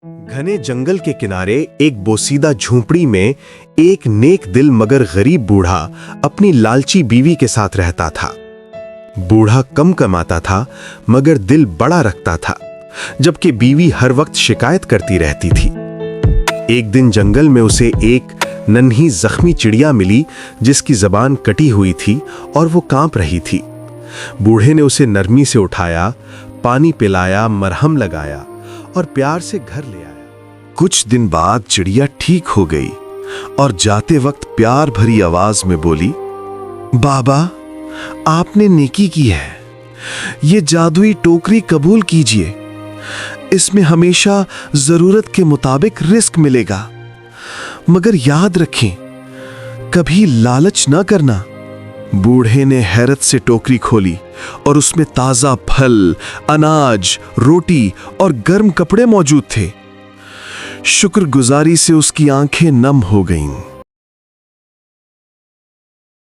घने जंगल के किनारे एक बोसीदा झोंपड़ी में एक नेक दिल मगर गरीब बूढ़ा अपनी लालची बीवी के साथ रहता था। बूढ़ा कम कमाता था मगर दिल बड़ा रखता था, जबकि बीवी हर वक्त शिकायत करती रहती थी। एक दिन जंगल में उसे एक नन्ही जख्मी चिड़िया मिली जिसकी जबान कटी हुई थी और वो कांप रही थी। बूढ़े ने उसे नरमी से उठाया, पानी पिलाया, मरहम लगाया और प्यार से घर ले आया। कुछ दिन बाद चिड़िया ठीक हो गई और जाते वक्त प्यार भरी आवाज में बोली, बाबा, आपने नेकी की है, ये जादुई टोकरी कबूल कीजिए। इसमें हमेशा जरूरत के मुताबिक रिस्क मिलेगा, मगर याद रखें, कभी लालच ना करना। बूढ़े ने हैरत से टोकरी खोली और उसमें ताजा फल, अनाज, रोटी और गर्म कपड़े मौजूद थे। शुक्रगुजारी से उसकी आंखें नम हो गईं।